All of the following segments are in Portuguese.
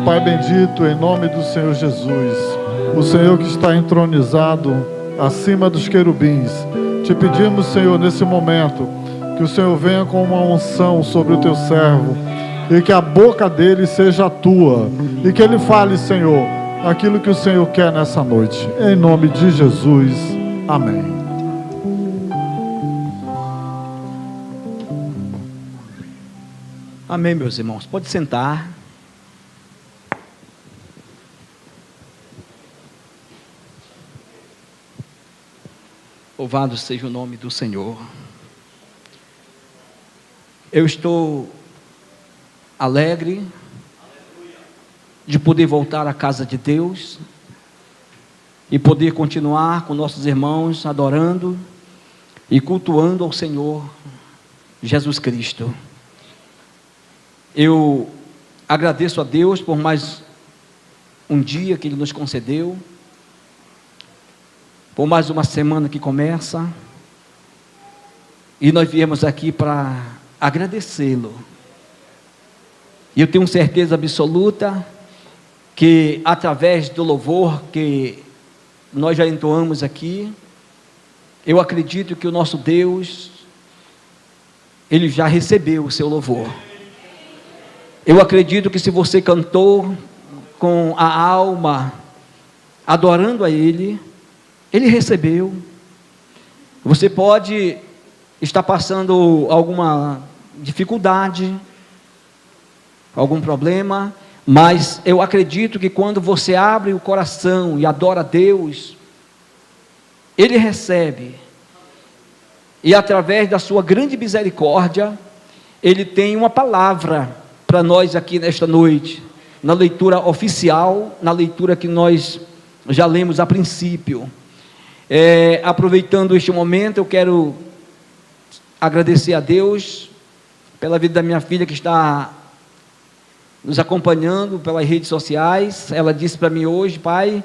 Pai bendito, em nome do Senhor Jesus, o Senhor que está entronizado acima dos querubins, te pedimos, Senhor, nesse momento, que o Senhor venha com uma unção sobre o teu servo, e que a boca dele seja a tua, e que ele fale, Senhor, aquilo que o Senhor quer nessa noite, em nome de Jesus, amém. Amém, meus irmãos, pode sentar. Louvado seja o nome do Senhor. Eu estou alegre de poder voltar à casa de Deus e poder continuar com nossos irmãos adorando e cultuando ao Senhor Jesus Cristo. Eu agradeço a Deus por mais um dia que Ele nos concedeu, por mais uma semana que começa, e nós viemos aqui para agradecê-lo. E eu tenho certeza absoluta que através do louvor que nós já entoamos aqui, eu acredito que o nosso Deus, Ele já recebeu o seu louvor. Eu acredito que se você cantou com a alma, adorando a Ele, Ele recebeu. Você pode estar passando alguma dificuldade, algum problema, mas eu acredito que quando você abre o coração e adora a Deus, Ele recebe. E através da sua grande misericórdia, Ele tem uma palavra para nós aqui nesta noite, na leitura oficial, na leitura que nós já lemos a princípio. Aproveitando este momento, eu quero agradecer a Deus pela vida da minha filha que está nos acompanhando pelas redes sociais. Ela disse para mim hoje: pai,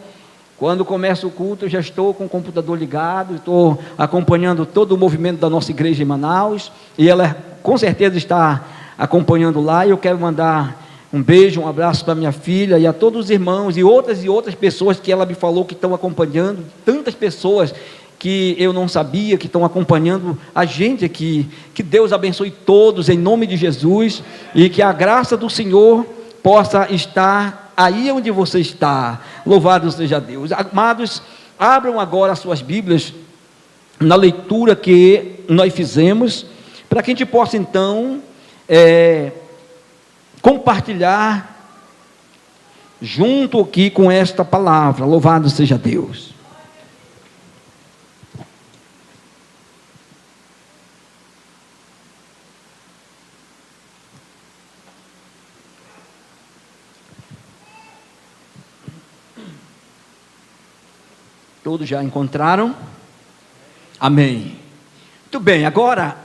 quando começa o culto eu já estou com o computador ligado, estou acompanhando todo o movimento da nossa igreja em Manaus, e ela com certeza está acompanhando lá. E eu quero mandar um beijo, um abraço para minha filha e a todos os irmãos e outras pessoas que ela me falou que estão acompanhando, tantas pessoas que eu não sabia que estão acompanhando a gente aqui. Que Deus abençoe todos em nome de Jesus, e que a graça do Senhor possa estar aí onde você está. Louvado seja Deus. Amados, abram agora as suas Bíblias na leitura que nós fizemos, para que a gente possa então compartilhar junto aqui com esta palavra. Louvado seja Deus. Todos já encontraram? Amém. Muito bem, agora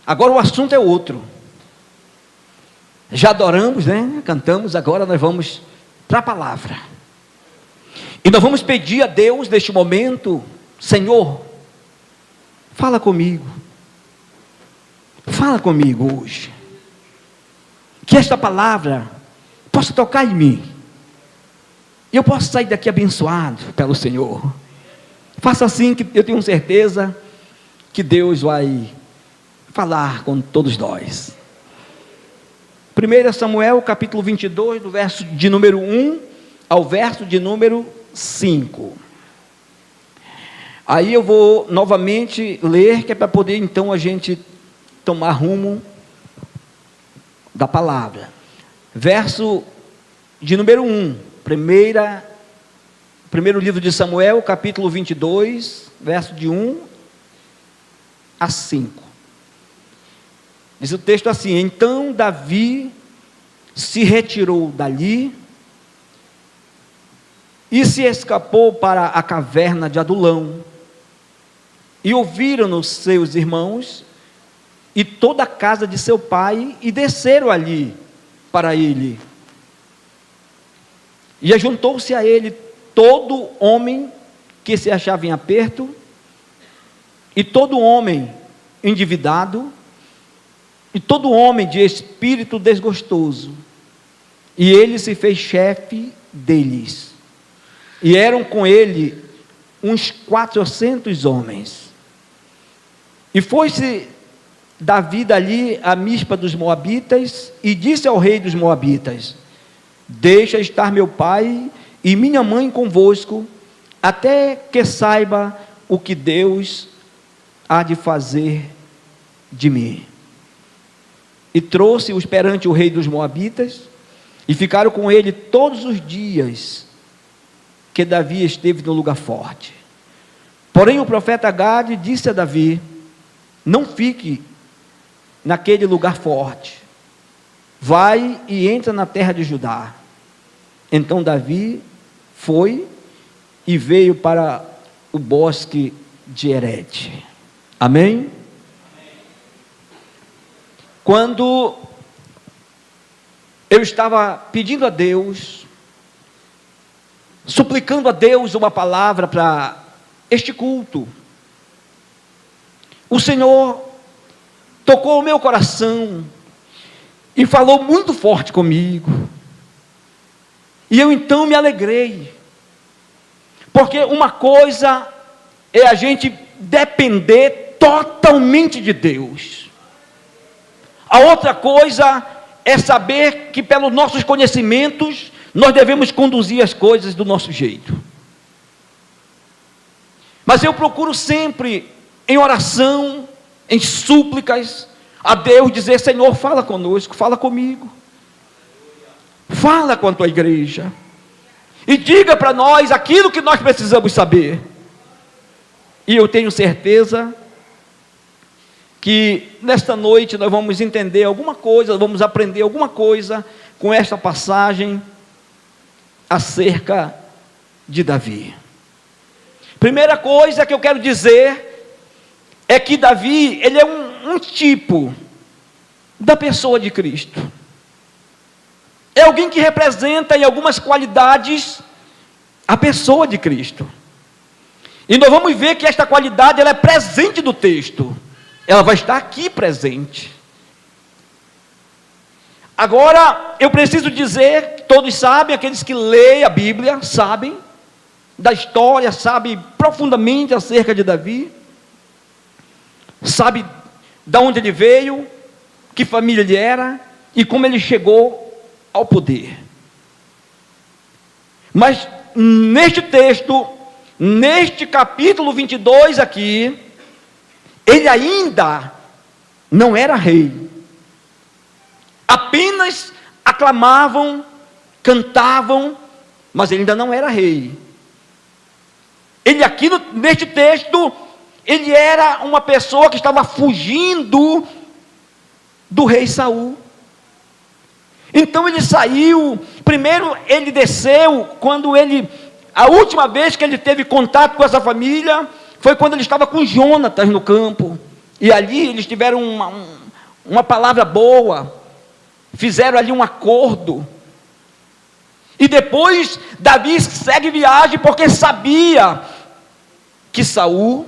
o assunto é outro. Já adoramos, né? Cantamos, agora nós vamos para a palavra. E nós vamos pedir a Deus neste momento: Senhor, fala comigo. Fala comigo hoje. Que esta palavra possa tocar em mim. E eu possa sair daqui abençoado pelo Senhor. Faça assim, que eu tenho certeza que Deus vai falar com todos nós. 1 Samuel capítulo 22, do verso de número 1 ao verso de número 5. Aí eu vou novamente ler, que é para poder então a gente tomar rumo da palavra. Verso de número 1, primeiro livro de Samuel, capítulo 22, verso de 1 a 5. Diz o texto assim: então Davi se retirou dali e se escapou para a caverna de Adulão, e ouviram-no seus irmãos e toda a casa de seu pai, e desceram ali para ele. E ajuntou-se a ele todo homem que se achava em aperto, e todo homem endividado, e todo homem de espírito desgostoso, e ele se fez chefe deles. E eram com ele uns 400 homens. E foi-se Davi dali a Mispa dos Moabitas, e disse ao rei dos Moabitas: deixa estar meu pai e minha mãe convosco, até que saiba o que Deus há de fazer de mim. E trouxe-os perante o rei dos Moabitas, e ficaram com ele todos os dias que Davi esteve no lugar forte. Porém o profeta Gade disse a Davi: não fique naquele lugar forte, vai e entra na terra de Judá. Então Davi foi e veio para o bosque de Herede. Amém? Quando eu estava pedindo a Deus, suplicando a Deus uma palavra para este culto, o Senhor tocou o meu coração e falou muito forte comigo. E eu então me alegrei, porque uma coisa é a gente depender totalmente de Deus, a outra coisa é saber que pelos nossos conhecimentos nós devemos conduzir as coisas do nosso jeito. Mas eu procuro sempre, em oração, em súplicas, a Deus dizer: Senhor, fala conosco, fala comigo, fala com a tua igreja, e diga para nós aquilo que nós precisamos saber. E eu tenho certeza que nesta noite nós vamos entender alguma coisa, vamos aprender alguma coisa com esta passagem acerca de Davi. Primeira coisa que eu quero dizer é que Davi, ele é um tipo da pessoa de Cristo. É alguém que representa em algumas qualidades a pessoa de Cristo. E nós vamos ver que esta qualidade ela é presente no texto. Ela vai estar aqui presente. Agora, eu preciso dizer, todos sabem, aqueles que leem a Bíblia, sabem da história, sabem profundamente acerca de Davi, sabe de onde ele veio, que família ele era, e como ele chegou ao poder. Mas neste texto, neste capítulo 22 aqui, ele ainda não era rei. Apenas aclamavam, cantavam, mas ele ainda não era rei. Ele aqui neste texto, ele era uma pessoa que estava fugindo do rei Saul. Então ele saiu, primeiro ele desceu, a última vez que ele teve contato com essa família, foi quando ele estava com Jonatas no campo, e ali eles tiveram uma palavra boa, fizeram ali um acordo, e depois Davi segue viagem, porque sabia que Saul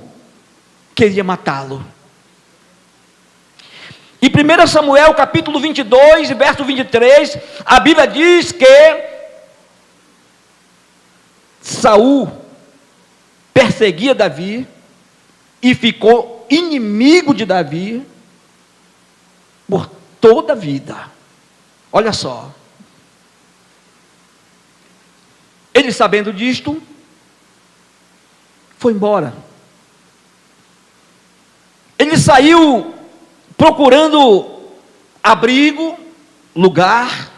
queria matá-lo. E 1 Samuel capítulo 22, verso 23, a Bíblia diz que Saul perseguia Davi e ficou inimigo de Davi por toda a vida. Olha só. Ele, sabendo disto, foi embora. Ele saiu procurando abrigo, lugar.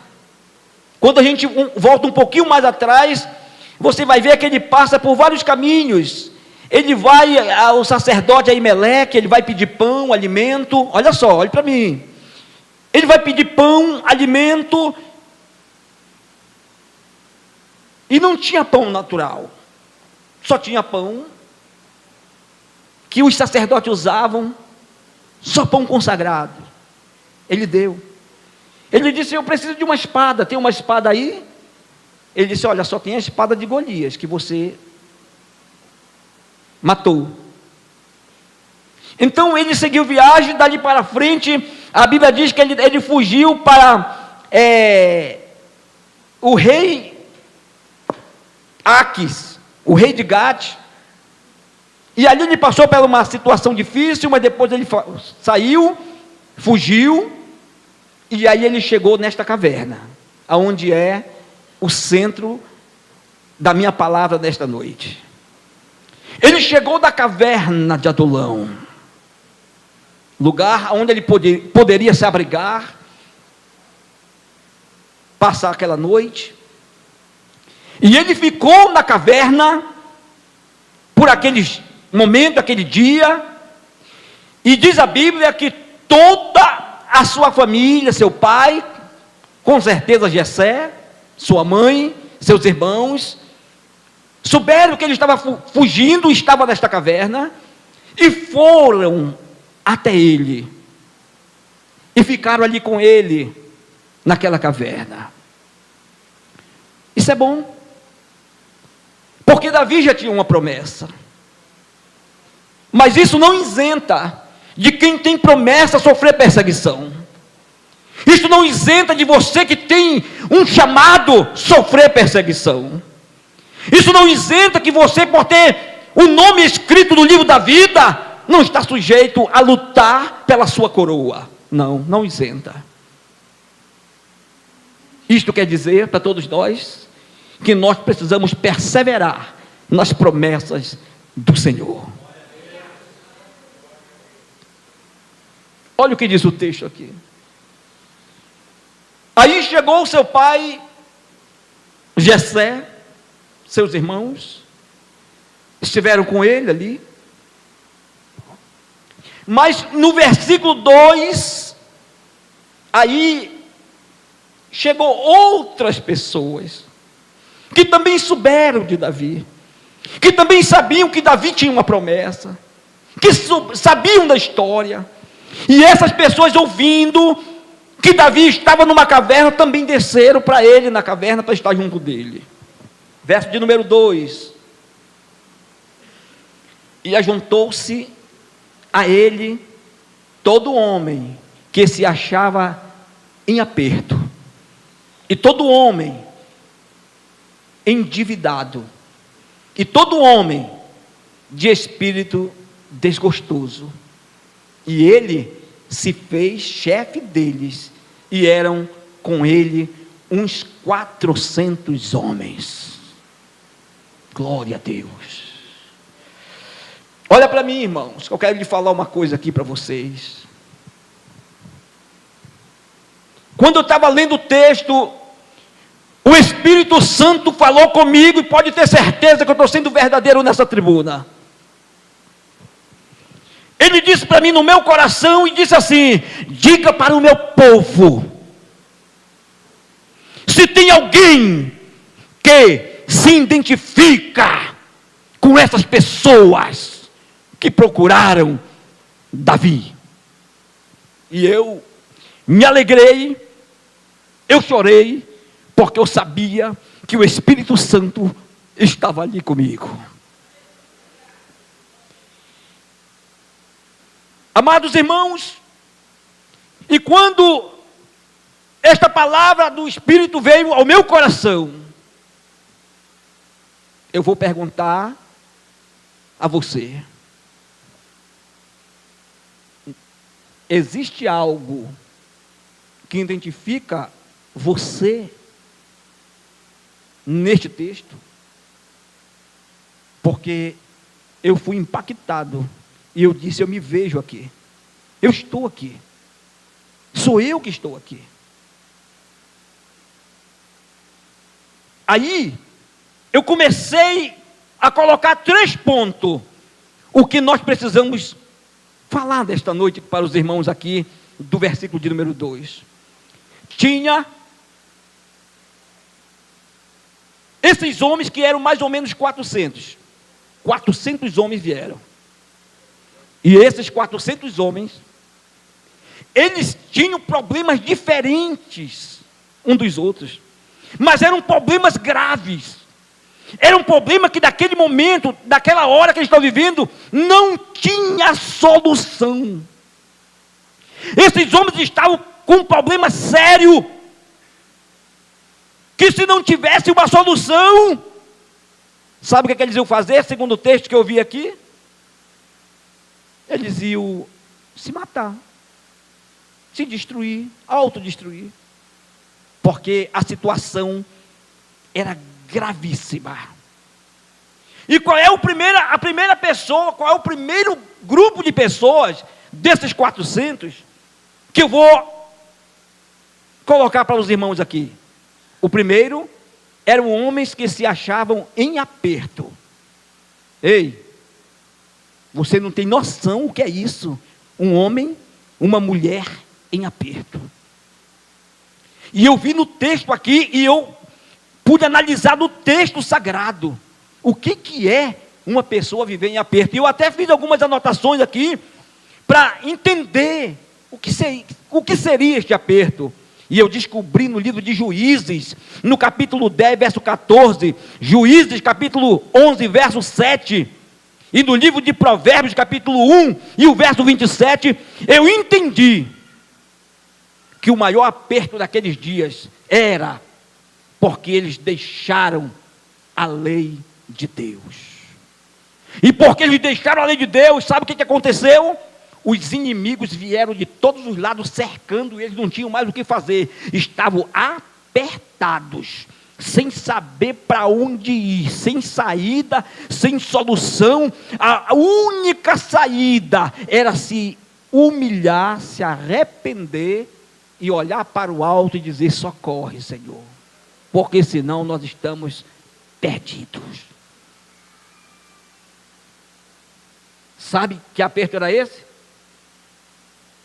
Quando a gente volta um pouquinho mais atrás, você vai ver que ele passa por vários caminhos. Ele vai ao sacerdote Aimeleque, ele vai pedir pão, alimento. Olha só, olha para mim. Ele vai pedir pão, alimento, e não tinha pão natural, só tinha pão que os sacerdotes usavam, só pão consagrado. Ele deu. Ele disse: eu preciso de uma espada, tem uma espada aí? Ele disse: olha, só tem a espada de Golias, que você matou. Então ele seguiu viagem, dali para frente, a Bíblia diz que ele fugiu para o rei Aques, o rei de Gate, e ali ele passou por uma situação difícil, mas depois ele saiu, fugiu, e aí ele chegou nesta caverna, aonde é o centro da minha palavra nesta noite. Ele chegou da caverna de Adulão, lugar onde ele poderia se abrigar, passar aquela noite, e ele ficou na caverna por aquele momento, aquele dia, e diz a Bíblia que toda a sua família, seu pai, com certeza Jessé, sua mãe, seus irmãos, souberam que ele estava fugindo, estava nesta caverna, e foram até ele, e ficaram ali com ele, naquela caverna. Isso é bom, porque Davi já tinha uma promessa, mas isso não isenta de quem tem promessa a sofrer perseguição. Isso não isenta de você que tem um chamado sofrer perseguição. Isso não isenta que você, por ter o nome escrito no livro da vida, não está sujeito a lutar pela sua coroa. Não isenta. Isto quer dizer para todos nós que nós precisamos perseverar nas promessas do Senhor. Olha o que diz o texto aqui. Aí chegou seu pai Jessé, seus irmãos estiveram com ele ali, mas no versículo 2, aí chegou outras pessoas, que também souberam de Davi, que também sabiam que Davi tinha uma promessa, que sabiam da história, e essas pessoas, ouvindo que Davi estava numa caverna, também desceram para ele na caverna, para estar junto dele. Verso de número 2: e ajuntou-se a ele todo homem que se achava em aperto, e todo homem endividado, e todo homem de espírito desgostoso, e ele se fez chefe deles, e eram com ele uns 400 homens. Glória a Deus. Olha para mim, irmãos, que eu quero lhe falar uma coisa aqui para vocês. Quando eu estava lendo o texto, o Espírito Santo falou comigo, e pode ter certeza que eu estou sendo verdadeiro nessa tribuna. Ele disse para mim no meu coração, e disse assim: diga para o meu povo, se tem alguém que se identifica com essas pessoas que procuraram Davi. E eu me alegrei, eu chorei, porque eu sabia que o Espírito Santo estava ali comigo. Amados irmãos, e quando esta palavra do Espírito veio ao meu coração, eu vou perguntar a você: existe algo que identifica você neste texto? Porque eu fui impactado, e eu disse: eu me vejo aqui, eu estou aqui, sou eu que estou aqui. Aí eu comecei a colocar 3 pontos, o que nós precisamos falar desta noite para os irmãos aqui, do versículo de número 2. Tinha esses homens que eram mais ou menos 400 homens vieram, e esses 400 homens, eles tinham problemas diferentes um dos outros, mas eram problemas graves, era um problema que daquele momento, daquela hora que eles estão vivendo, não tinha solução. Esses homens estavam com um problema sério, que se não tivesse uma solução, sabe o que eles iam fazer, segundo o texto que eu vi aqui? Eles iam se matar, se destruir, autodestruir, porque a situação era gravíssima. E qual é a primeira pessoa, qual é o primeiro grupo de pessoas, desses 400, que eu vou colocar para os irmãos aqui? O primeiro eram homens que se achavam em aperto. Ei, você não tem noção o que é isso, um homem, uma mulher em aperto. E eu vi no texto aqui, e eu pude analisar no texto sagrado, o que é uma pessoa viver em aperto. E eu até fiz algumas anotações aqui, para entender o que seria este aperto. E eu descobri no livro de Juízes, no capítulo 10, verso 14, Juízes, capítulo 11, verso 7, e no livro de Provérbios, capítulo 1, e o verso 27, eu entendi que o maior aperto daqueles dias era porque eles deixaram a lei de Deus. E porque eles deixaram a lei de Deus, sabe o que aconteceu? Os inimigos vieram de todos os lados cercando, eles não tinham mais o que fazer, estavam apertados, sem saber para onde ir, sem saída, sem solução. A única saída era se humilhar, se arrepender e olhar para o alto e dizer: socorre, Senhor, porque senão nós estamos perdidos. Sabe que aperto era esse?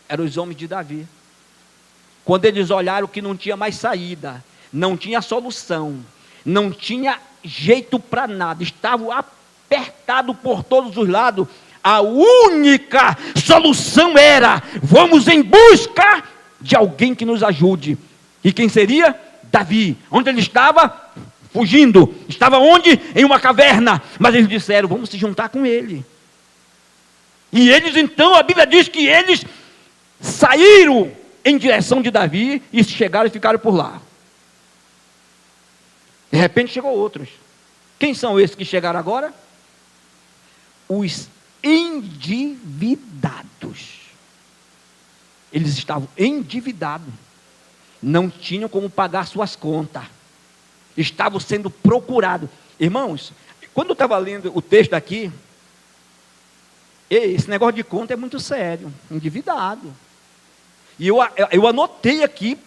Eram os homens de Davi. Quando eles olharam que não tinha mais saída, não tinha solução, não tinha jeito para nada, estavam apertados por todos os lados, a única solução era: vamos em busca de alguém que nos ajude. E quem seria? Davi. Onde ele estava? Fugindo. Estava onde? Em uma caverna. Mas eles disseram: vamos se juntar com ele. E eles então, a Bíblia diz que eles saíram em direção de Davi e chegaram e ficaram por lá. De repente chegou outros. Quem são esses que chegaram agora? Os endividados. Eles estavam endividados, não tinham como pagar suas contas, estavam sendo procurados. Irmãos, quando eu estava lendo o texto aqui, esse negócio de conta é muito sério, endividado. E eu anotei aqui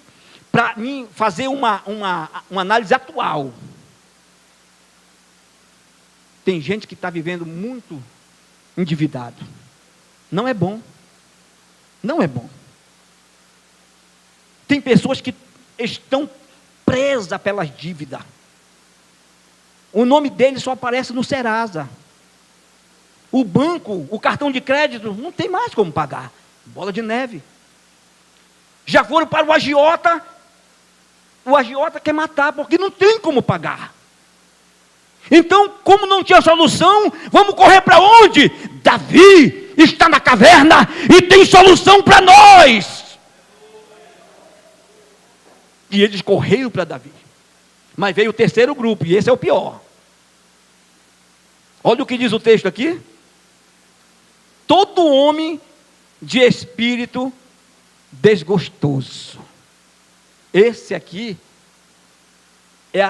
para mim fazer uma análise atual. Tem gente que está vivendo muito endividado. Não é bom. Não é bom. Tem pessoas que estão presas pelas dívidas. O nome deles só aparece no Serasa. O banco, o cartão de crédito, não tem mais como pagar. Bola de neve. Já foram para o agiota quer matar, porque não tem como pagar. Então, como não tinha solução, vamos correr para onde? Davi está na caverna e tem solução para nós. E eles correram para Davi. Mas veio o terceiro grupo, e esse é o pior. Olha o que diz o texto aqui. Todo homem de espírito desgostoso. Esse aqui é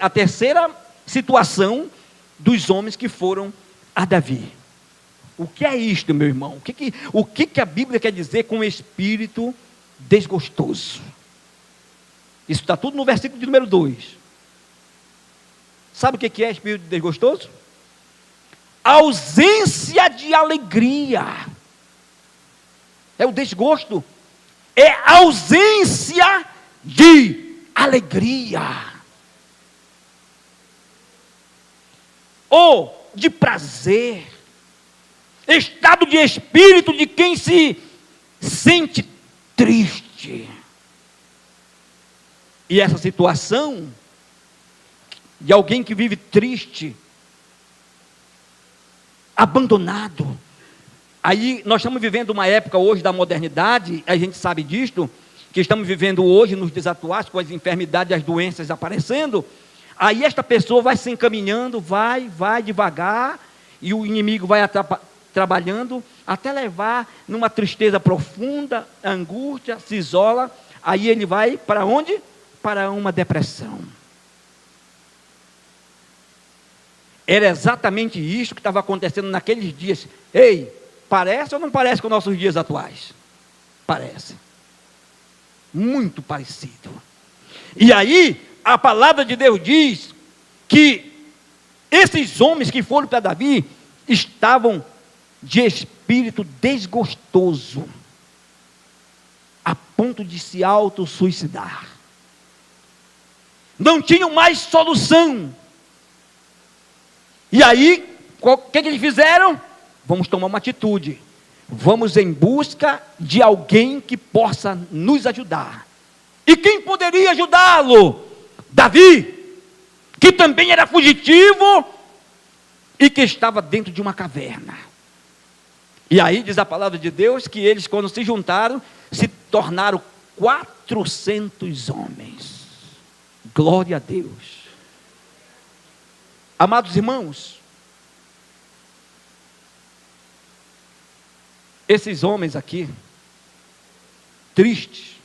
a terceira situação dos homens que foram a Davi. O que é isto, meu irmão? O que a Bíblia quer dizer com espírito desgostoso? Isso está tudo no versículo de número 2. Sabe o que é espírito desgostoso? Ausência de alegria. É o desgosto. É ausência de alegria. Ou de prazer. Estado de espírito de quem se sente triste. E essa situação de alguém que vive triste, abandonado. Aí nós estamos vivendo uma época hoje da modernidade, a gente sabe disto, que estamos vivendo hoje, nos dias atuais, com as enfermidades e as doenças aparecendo, aí esta pessoa vai se encaminhando, vai devagar, e o inimigo vai trabalhando, até levar numa tristeza profunda, angústia, se isola, aí ele vai para onde? Para uma depressão. Era exatamente isso que estava acontecendo naqueles dias. Ei, parece ou não parece com os nossos dias atuais? Parece. Muito parecido. E aí, a palavra de Deus diz que esses homens que foram para Davi estavam de espírito desgostoso, a ponto de se auto-suicidar. Não tinham mais solução. E aí, o que eles fizeram? Vamos tomar uma atitude. Vamos em busca de alguém que possa nos ajudar. E quem poderia ajudá-lo? Davi, que também era fugitivo e que estava dentro de uma caverna. E aí diz a palavra de Deus que eles, quando se juntaram, se tornaram 400 homens. Glória a Deus. Amados irmãos, esses homens aqui, tristes,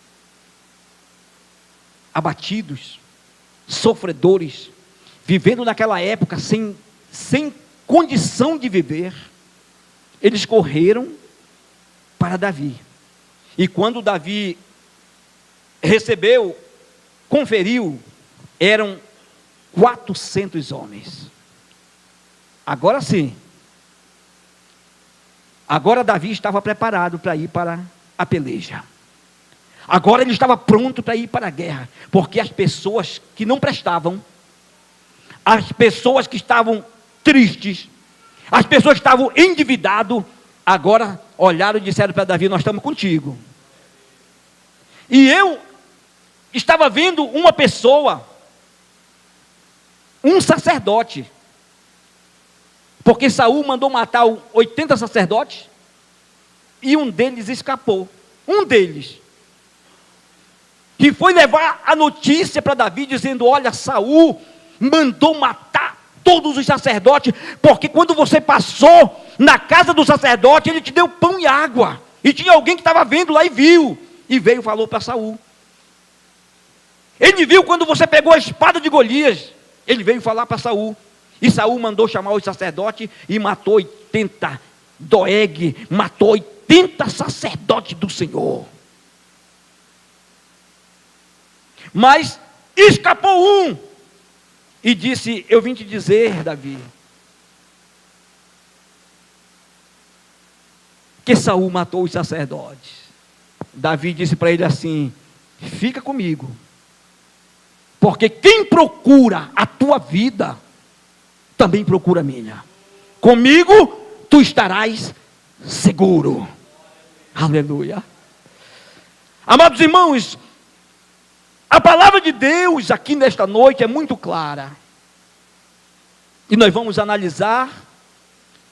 abatidos, sofredores, vivendo naquela época sem condição de viver, eles correram para Davi. E quando Davi recebeu, conferiu, eram 400 homens. Agora sim. Agora Davi estava preparado para ir para a peleja. Agora ele estava pronto para ir para a guerra. Porque as pessoas que não prestavam, as pessoas que estavam tristes, as pessoas que estavam endividadas, agora olharam e disseram para Davi: nós estamos contigo. E eu estava vendo uma pessoa, um sacerdote, porque Saul mandou matar 80 sacerdotes, e um deles escapou, um deles, que foi levar a notícia para Davi, dizendo: olha, Saul mandou matar todos os sacerdotes, porque quando você passou na casa do sacerdote, ele te deu pão e água, e tinha alguém que estava vendo lá e viu, e veio e falou para Saul. Ele viu quando você pegou a espada de Golias, ele veio falar para Saul, e Saul mandou chamar os sacerdotes, e matou 80, Doeg matou 80 sacerdotes do Senhor, mas escapou um, e disse: eu vim te dizer, Davi, que Saul matou os sacerdotes. Davi disse para ele assim: fica comigo, porque quem procura a tua vida, também procura a minha. Comigo tu estarás seguro. Aleluia. Amados irmãos, a palavra de Deus aqui nesta noite é muito clara. E nós vamos analisar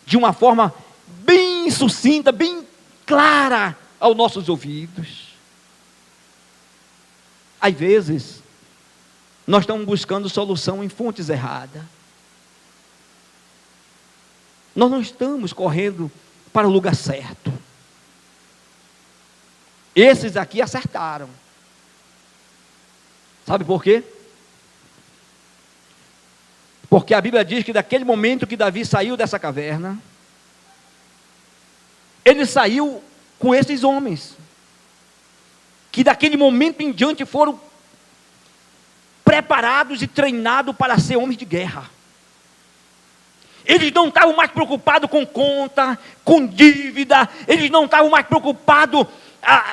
de uma forma bem sucinta, bem clara aos nossos ouvidos. Às vezes, nós estamos buscando solução em fontes erradas. Nós não estamos correndo para o lugar certo. Esses aqui acertaram. Sabe por quê? Porque a Bíblia diz que daquele momento que Davi saiu dessa caverna, ele saiu com esses homens, que daquele momento em diante foram preparados e treinados para ser homens de guerra. Eles não estavam mais preocupados com conta, com dívida, eles não estavam mais preocupados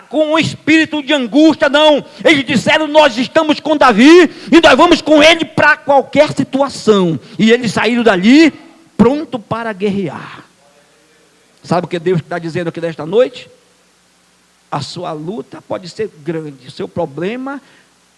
com o espírito de angústia, não. Eles disseram: nós estamos com Davi e nós vamos com ele para qualquer situação. E eles saíram dali pronto para guerrear. Sabe o que Deus está dizendo aqui nesta noite? A sua luta pode ser grande, o seu problema,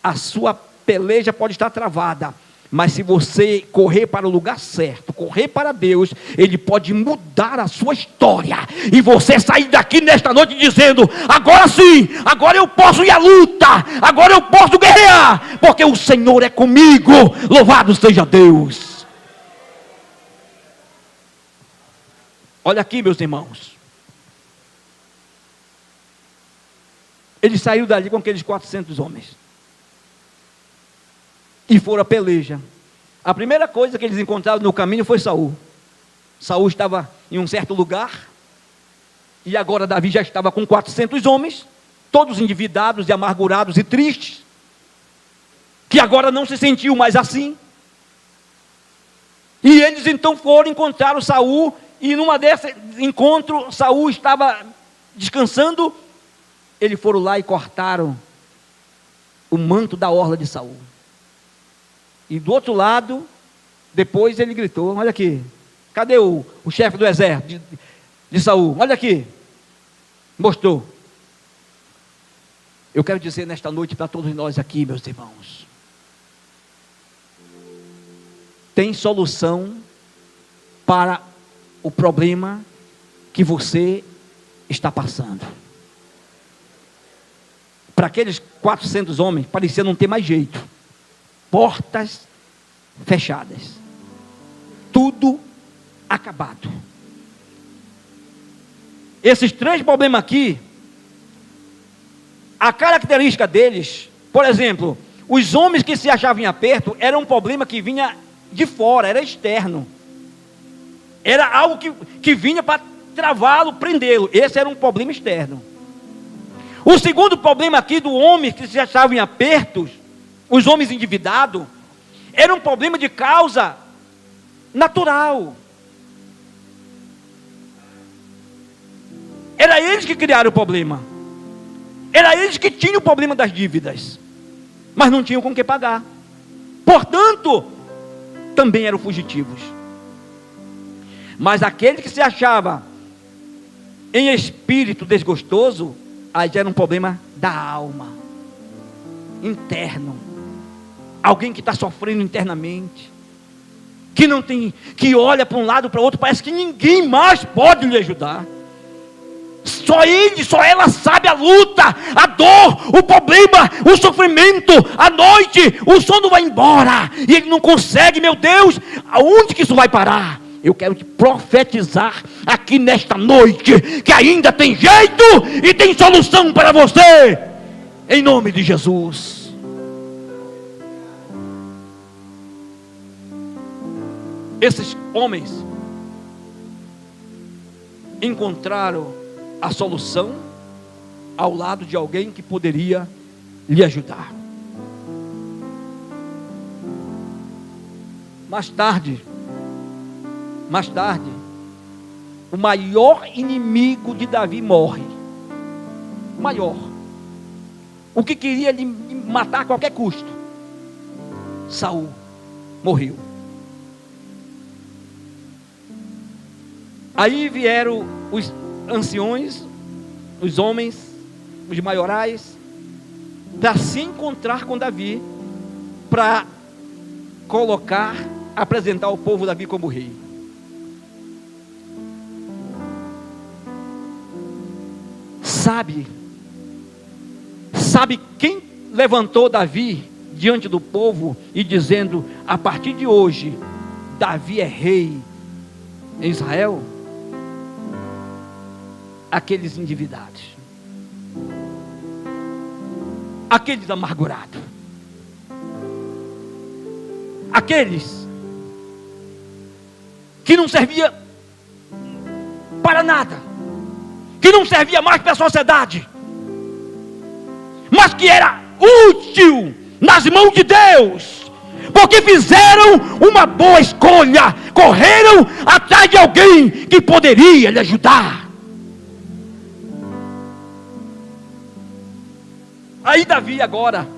a sua peleja pode estar travada, Mas se você correr para o lugar certo, correr para Deus, Ele pode mudar a sua história. E você sair daqui nesta noite dizendo: agora sim, agora eu posso ir à luta, agora eu posso guerrear, porque o Senhor é comigo. Louvado seja Deus. Olha aqui, meus irmãos. Ele saiu dali com aqueles 400 homens. E foram a peleja. A primeira coisa que eles encontraram no caminho foi Saul. Saul estava em um certo lugar. E agora Davi já estava com 400 homens. Todos endividados e amargurados e tristes. Que agora não se sentiu mais assim. E eles então foram encontrar o Saul. E numa desses encontros, Saul estava descansando. Eles foram lá e cortaram o manto da orla de Saul. E do outro lado, depois ele gritou: olha aqui, cadê o chefe do exército de Saul? Olha aqui, mostrou. Eu quero dizer nesta noite para todos nós aqui, meus irmãos, tem solução para o problema que você está passando. Para aqueles 400 homens, parecia não ter mais jeito. Portas fechadas. Tudo acabado. Esses 3 problemas aqui, a característica deles, por exemplo, os homens que se achavam em aperto, era um problema que vinha de fora, era externo. Era algo que vinha para travá-lo, prendê-lo. Esse era um problema externo. O segundo problema aqui do homem que se achavam em apertos, os homens endividados, era um problema de causa natural. Era eles que criaram o problema. Era eles que tinham o problema das dívidas, mas não tinham com que pagar. Portanto, também eram fugitivos. Mas aquele que se achava em espírito desgostoso, aí já era um problema da alma, interno. Alguém que está sofrendo internamente, que não tem, que olha para um lado para o outro, parece que ninguém mais pode lhe ajudar. Só ele, só ela sabe a luta, a dor, o problema, o sofrimento, a noite, o sono vai embora, e ele não consegue. Meu Deus, aonde que isso vai parar? Eu quero te profetizar aqui nesta noite, que ainda tem jeito e tem solução para você, em nome de Jesus. Esses homens encontraram a solução ao lado de alguém que poderia lhe ajudar. Mais tarde, o maior inimigo de Davi morre. O maior. O que queria lhe matar a qualquer custo. Saul morreu. Aí vieram os anciões, os homens, os maiorais, para se encontrar com Davi, para apresentar ao povo Davi como rei. Sabe quem levantou Davi diante do povo e dizendo: a partir de hoje, Davi é rei em Israel? Aqueles endividados, aqueles amargurados, aqueles que não servia para nada, que não servia mais para a sociedade, mas que era útil nas mãos de Deus, porque fizeram uma boa escolha, correram atrás de alguém que poderia lhe ajudar. Aí Davi agora,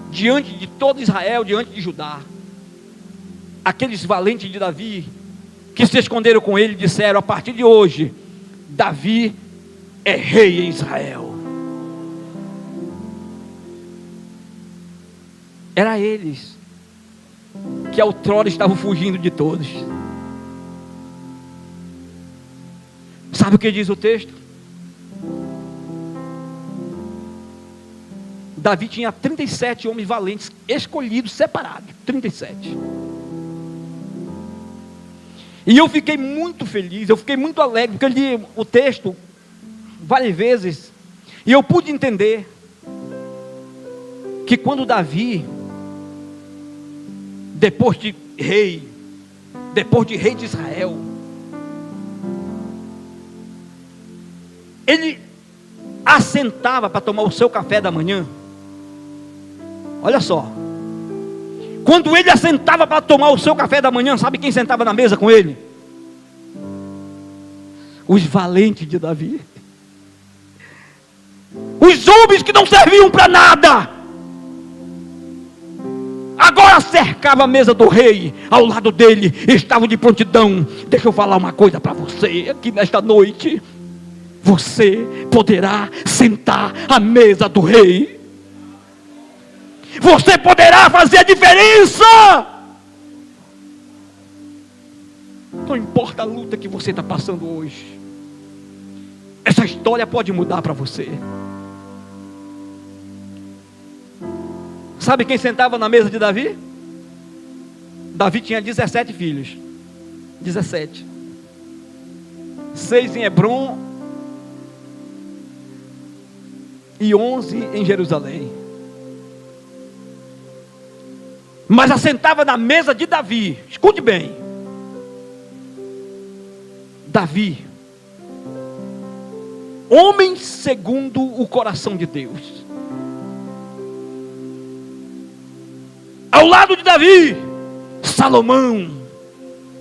diante de todo Israel, diante de Judá, aqueles valentes de Davi, que se esconderam com ele, disseram: a partir de hoje, Davi é rei em Israel. Era eles que outrora estavam fugindo de todos. Sabe o que diz o texto? Davi tinha 37 homens valentes, escolhidos, separados, 37. E eu fiquei muito feliz, eu fiquei muito alegre, porque eu li o texto várias vezes, e eu pude entender que quando Davi, depois de rei de Israel, ele assentava para tomar o seu café da manhã. Olha só, quando ele assentava para tomar o seu café da manhã, sabe quem sentava na mesa com ele? Os valentes de Davi, os homens que não serviam para nada, agora cercava a mesa do rei, ao lado dele estavam de prontidão. Deixa eu falar uma coisa para você aqui nesta noite: você poderá sentar à mesa do rei, você poderá fazer a diferença. Não importa a luta que você está passando hoje, essa história pode mudar para você. Sabe quem sentava na mesa de Davi? Davi tinha 17 filhos. 17. 6 em Hebron e 11 em Jerusalém. Mas assentava na mesa de Davi. Escute bem. Davi, homem segundo o coração de Deus. Ao lado de Davi, Salomão,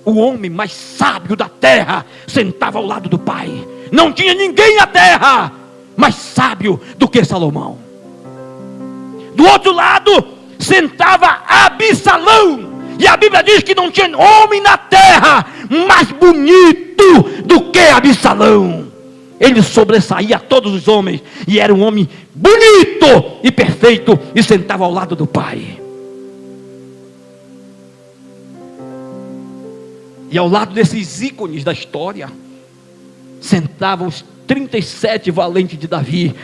o homem mais sábio da terra, sentava ao lado do pai. Não tinha ninguém na terra mais sábio do que Salomão. Do outro lado sentava Absalão, e a Bíblia diz que não tinha homem na terra mais bonito do que Absalão. Ele sobressaía a todos os homens, e era um homem bonito e perfeito, e sentava ao lado do pai. E ao lado desses ícones da história, sentavam os 37 valentes de Davi,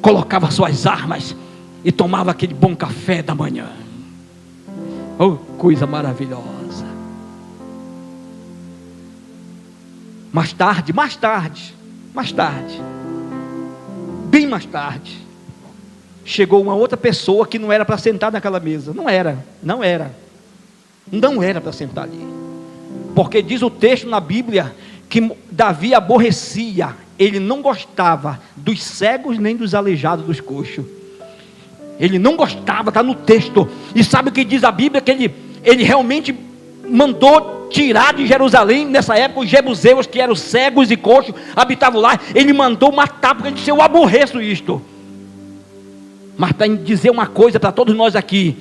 colocava suas armas e tomava aquele bom café da manhã. Oh, coisa maravilhosa. Mais tarde, bem mais tarde, chegou uma outra pessoa que não era para sentar naquela mesa. Não era para sentar ali. Porque diz o texto na Bíblia que Davi aborrecia, ele não gostava dos cegos nem dos aleijados, dos coxos. Ele não gostava, está no texto. E sabe o que diz a Bíblia? Que ele realmente mandou tirar de Jerusalém, nessa época, os jebuseus, que eram cegos e coxos, habitavam lá. Ele mandou matar, porque ele disse: eu aborreço isto. Mas para dizer uma coisa para todos nós aqui,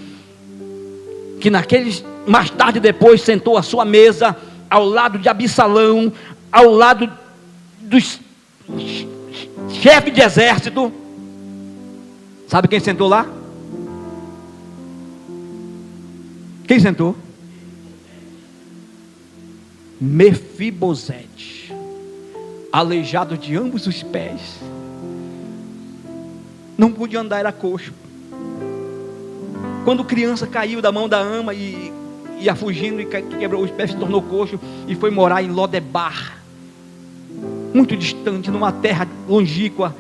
que naqueles, mais tarde depois, sentou à sua mesa, ao lado de Absalão, ao lado dos chefes de exército. Sabe quem sentou lá? Quem sentou? Mefibosete, aleijado de ambos os pés, não podia andar, era coxo. Quando criança caiu da mão da ama e ia fugindo e quebrou os pés, se tornou coxo e foi morar em Lodebar, muito distante, numa terra longínqua,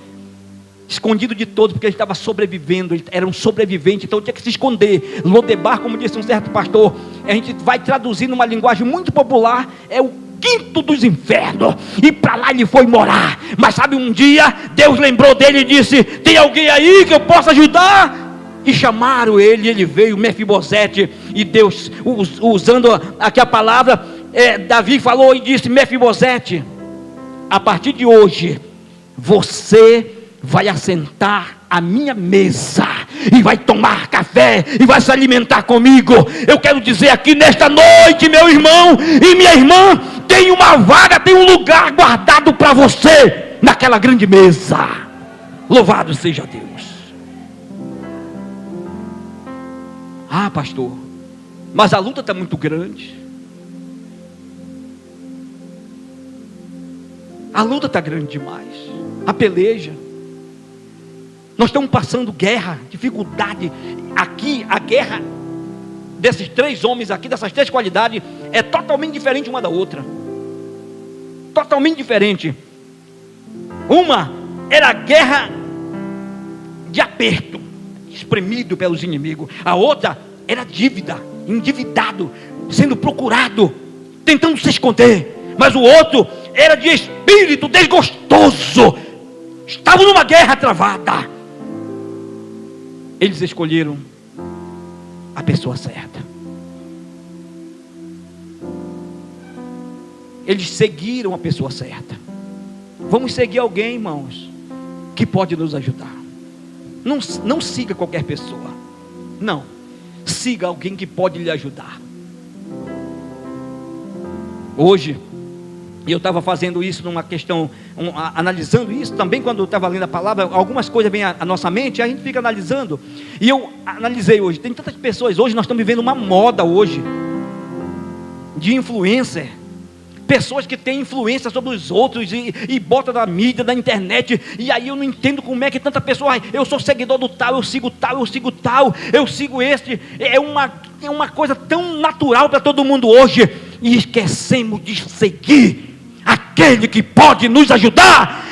escondido de todos, porque ele estava sobrevivendo, ele era um sobrevivente, então tinha que se esconder. Lodebar, como disse um certo pastor, a gente vai traduzir numa linguagem muito popular, é o quinto dos infernos, e para lá ele foi morar. Mas sabe, um dia Deus lembrou dele e disse: tem alguém aí que eu possa ajudar? E chamaram ele, ele veio, Mefibosete, e Deus, usando aqui a palavra, Davi falou e disse: Mefibosete, a partir de hoje, você vai assentar à minha mesa, e vai tomar café, e vai se alimentar comigo. Eu quero dizer aqui nesta noite, meu irmão e minha irmã, tem uma vaga, tem um lugar guardado para você, naquela grande mesa. Louvado seja Deus. Ah, pastor, Mas a luta está muito grande. A luta está grande demais. A peleja. Nós estamos passando guerra, dificuldade. Aqui, a guerra desses 3 homens aqui, dessas 3 qualidades, é totalmente diferente uma da outra. Totalmente diferente. Uma era a guerra de aperto, espremido pelos inimigos. A outra era dívida, endividado, sendo procurado, tentando se esconder. Mas o outro era de espírito desgostoso. Estavam numa guerra travada. Eles escolheram a pessoa certa. Eles seguiram a pessoa certa. Vamos seguir alguém, irmãos, que pode nos ajudar. Não siga qualquer pessoa. Não. Siga alguém que pode lhe ajudar. Hoje, eu estava fazendo isso numa questão, analisando isso também quando eu estava lendo a palavra. Algumas coisas vêm à nossa mente, a gente fica analisando. E eu analisei hoje, tem tantas pessoas, hoje nós estamos vivendo uma moda hoje, de influencer. Pessoas que têm influência sobre os outros e bota na mídia, na internet. E aí eu não entendo como é que tanta pessoa, eu sou seguidor do tal, eu sigo tal, eu sigo tal, eu sigo este. É uma coisa tão natural para todo mundo hoje. E esquecemos de seguir aquele que pode nos ajudar.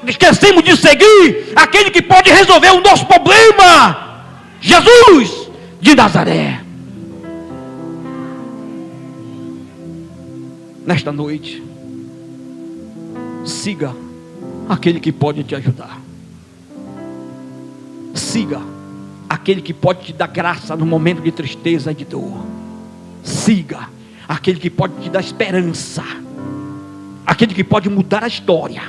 Esquecemos de seguir aquele que pode resolver o nosso problema. Jesus de Nazaré. Nesta noite, siga aquele que pode te ajudar. Siga aquele que pode te dar graça no momento de tristeza e de dor. Siga aquele que pode te dar esperança. Aquele que pode mudar a história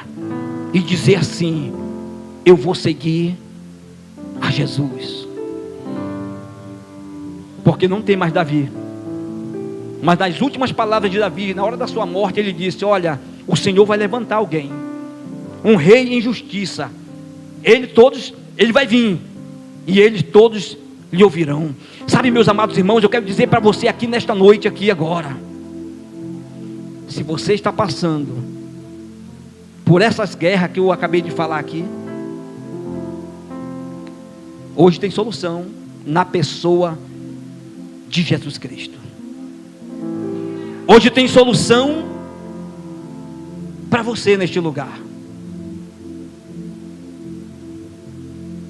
e dizer assim: eu vou seguir a Jesus. Porque não tem mais Davi. Mas nas últimas palavras de Davi, na hora da sua morte, ele disse: olha, o Senhor vai levantar alguém, um rei em justiça. Ele vai vir, e eles todos lhe ouvirão. Sabe, meus amados irmãos, eu quero dizer para você aqui nesta noite, aqui agora, se você está passando por essas guerras que eu acabei de falar aqui, hoje tem solução na pessoa de Jesus Cristo. Hoje tem solução para você neste lugar.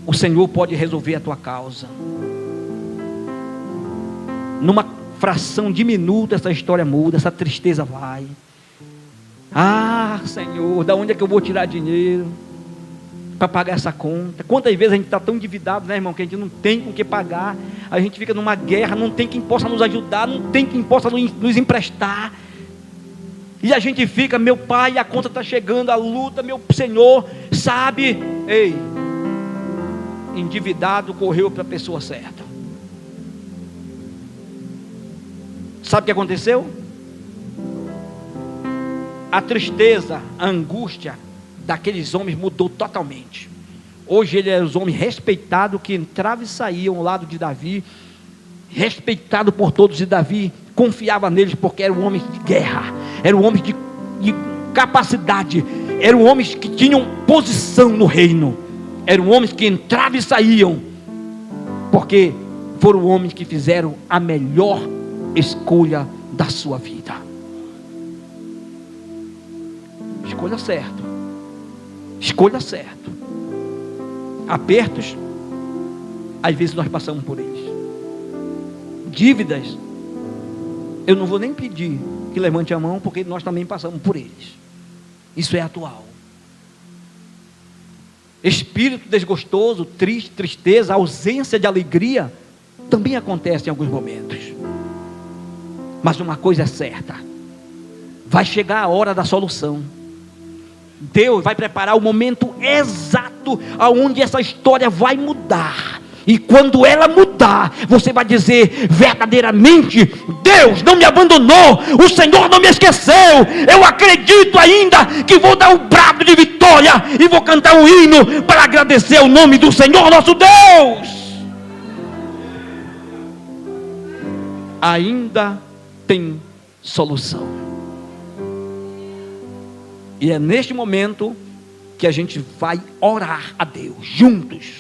O Senhor pode resolver a tua causa. Numa fração de minuto essa história muda, essa tristeza vai. Ah, Senhor, da onde é que eu vou tirar dinheiro para pagar essa conta? Quantas vezes a gente está tão endividado, né, irmão, que a gente não tem com o que pagar. A gente fica numa guerra, não tem quem possa nos ajudar, não tem quem possa nos emprestar. E a gente fica: meu pai, a conta está chegando, a luta, meu Senhor, sabe? Ei, endividado correu para a pessoa certa. Sabe o que aconteceu? A tristeza, a angústia daqueles homens mudou totalmente. Hoje ele era os homens respeitados que entravam e saíam ao lado de Davi, respeitado por todos, e Davi confiava neles porque eram homens de guerra, eram homens de capacidade, eram homens que tinham posição no reino, eram homens que entravam e saíam, porque foram homens que fizeram a melhor escolha da sua vida. Escolha certo. Escolha certo. Apertos, às vezes nós passamos por eles. Dívidas, eu não vou nem pedir que levante a mão, porque nós também passamos por eles. Isso é atual. Espírito desgostoso, tristeza, ausência de alegria, também acontece em alguns momentos. Mas uma coisa é certa: vai chegar a hora da solução. Deus vai preparar o momento exato aonde essa história vai mudar. E quando ela mudar, você vai dizer verdadeiramente: Deus não me abandonou, o Senhor não me esqueceu. Eu acredito ainda que vou dar um brado de vitória e vou cantar um hino para agradecer o nome do Senhor nosso Deus. ainda tem solução. E é neste momento que a gente vai orar a Deus juntos,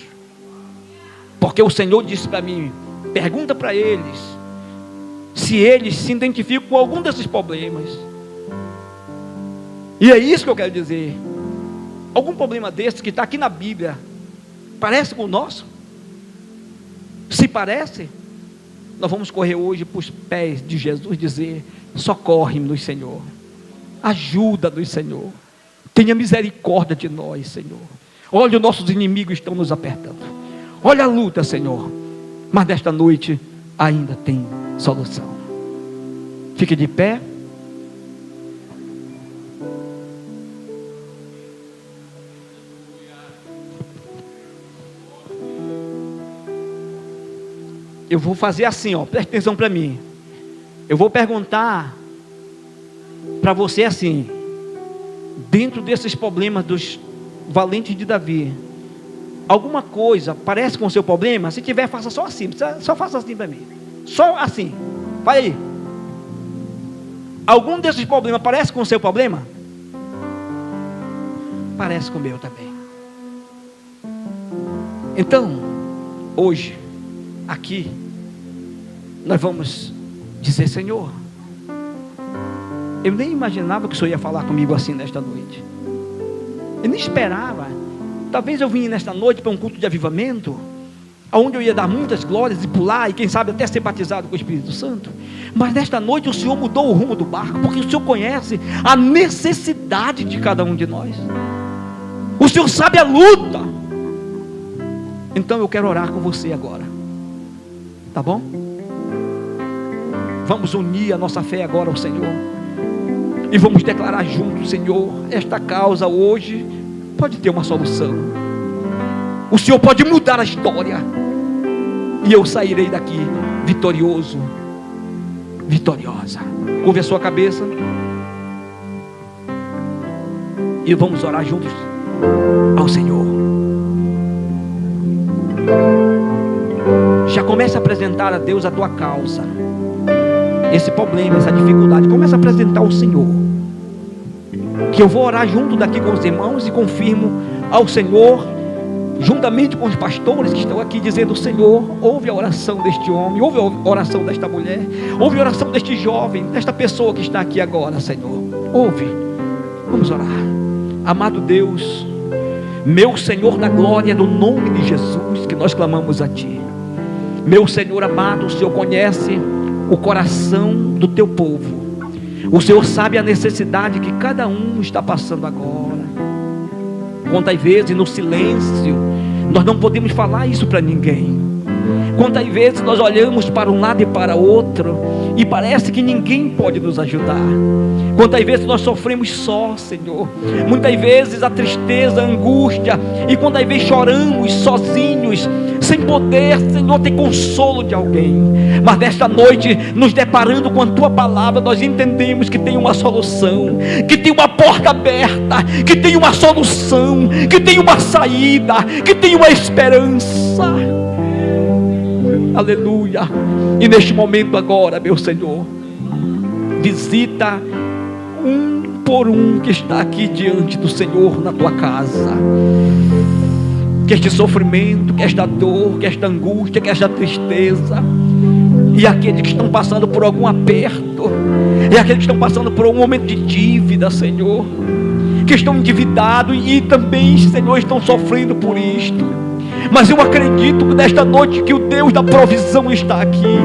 porque o Senhor disse para mim: pergunta para eles se eles se identificam com algum desses problemas. E é isso que eu quero dizer. Algum problema desse que está aqui na Bíblia parece com o nosso? Se parece, nós vamos correr hoje para os pés de Jesus, dizer: socorre-nos, Senhor, ajuda-nos, Senhor, tenha misericórdia de nós, Senhor. Olha, os nossos inimigos estão nos apertando, olha a luta, Senhor, mas nesta noite ainda tem solução. Fique de pé. Eu vou fazer assim, preste atenção para mim. Eu vou perguntar para você assim: dentro desses problemas dos valentes de Davi, alguma coisa parece com o seu problema? Se tiver, faça só assim, só faça assim para mim, só assim, vai aí. Algum desses problemas parece com o seu problema? Parece com o meu também. Então, hoje, aqui, nós vamos dizer: Senhor, eu nem imaginava que o Senhor ia falar comigo assim nesta noite. Eu nem esperava. Talvez eu vim nesta noite para um culto de avivamento, onde eu ia dar muitas glórias e pular, e quem sabe até ser batizado com o Espírito Santo. Mas nesta noite o Senhor mudou o rumo do barco, porque o Senhor conhece a necessidade de cada um de nós. O Senhor sabe a luta. Então eu quero orar com você agora, tá bom? Vamos unir a nossa fé agora ao Senhor, e vamos declarar juntos: Senhor, esta causa hoje pode ter uma solução. O Senhor pode mudar a história, e eu sairei daqui vitorioso, vitoriosa. Curve a sua cabeça e vamos orar juntos ao Senhor. Já comece a apresentar a Deus a tua causa, esse problema, essa dificuldade. Começa a apresentar ao Senhor, que eu vou orar junto daqui com os irmãos e confirmo ao Senhor, juntamente com os pastores que estão aqui, dizendo: Senhor, ouve a oração deste homem, ouve a oração desta mulher, ouve a oração deste jovem, desta pessoa que está aqui agora, Senhor. Ouve. Vamos orar. Amado Deus, meu Senhor da glória, no nome de Jesus que nós clamamos a Ti. Meu Senhor amado, o Senhor conhece o coração do Teu povo. O Senhor sabe a necessidade que cada um está passando agora. Quantas vezes no silêncio nós não podemos falar isso para ninguém. Quantas vezes nós olhamos para um lado e para outro e parece que ninguém pode nos ajudar. Quantas vezes nós sofremos só, Senhor. Muitas vezes a tristeza, a angústia, e quantas vezes choramos sozinhos, sem poder, Senhor, ter consolo de alguém. Mas nesta noite, nos deparando com a Tua palavra, nós entendemos que tem uma solução, que tem uma porta aberta, que tem uma solução, que tem uma saída, que tem uma esperança. Aleluia. E neste momento agora, meu Senhor, visita um por um que está aqui diante do Senhor na Tua casa. Que este sofrimento, que esta dor, que esta angústia, que esta tristeza, e aqueles que estão passando por algum aperto, e aqueles que estão passando por um momento de dívida, Senhor, que estão endividados e também, Senhor, estão sofrendo por isto. Mas eu acredito nesta noite que o Deus da provisão está aqui.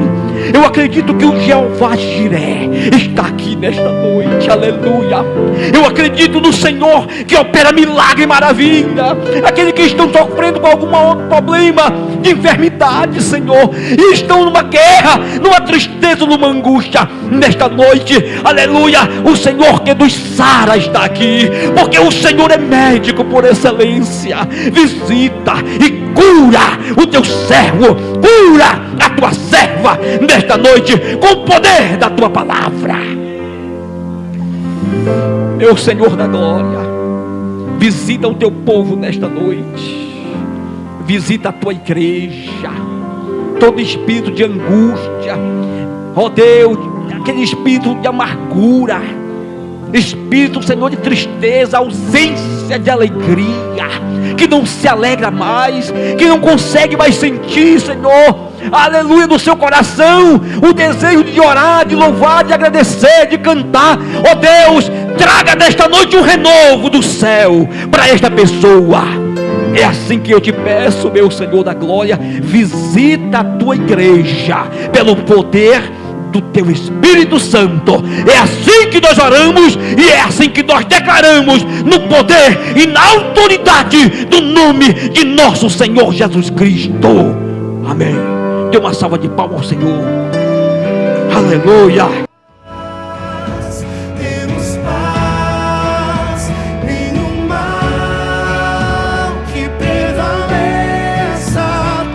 Eu acredito que o Jeová Jiré está aqui nesta noite. Aleluia. Eu acredito no Senhor que opera milagre e maravilha. Aqueles que estão sofrendo com algum outro problema de enfermidade, Senhor, e estão numa guerra, numa tristeza, numa angústia, nesta noite, aleluia, o Senhor que nos sara está aqui, porque o Senhor é médico por excelência. Visita e cura o teu servo, cura a tua serva nesta noite, com o poder da tua palavra. Meu Senhor da glória, visita o teu povo nesta noite, visita a tua igreja. Todo espírito de angústia, ó Deus, aquele espírito de amargura, espírito, Senhor, de tristeza, ausência de alegria, que não se alegra mais, que não consegue mais sentir, Senhor, aleluia, no seu coração, o desejo de orar, de louvar, de agradecer, de cantar. Ó Deus, traga nesta noite um renovo do céu para esta pessoa. É assim que eu te peço, meu Senhor da glória, visita a tua igreja pelo poder do teu Espírito Santo. É assim que nós oramos e é assim que nós declaramos, no poder e na autoridade do nome de nosso Senhor Jesus Cristo. Amém. Dê uma salva de palmas ao Senhor. Aleluia. Temos paz, nenhum mal que prevaleça.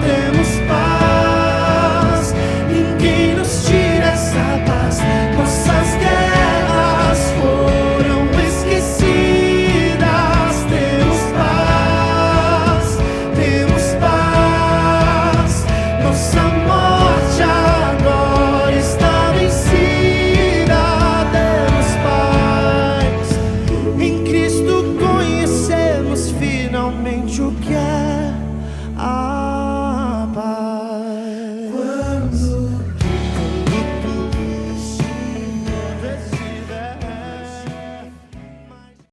Temos paz, ninguém nos tira essa paz. Nossas guerras foram esquecidas. Temos paz, nossa morte agora está vencida. Temos paz em Cristo.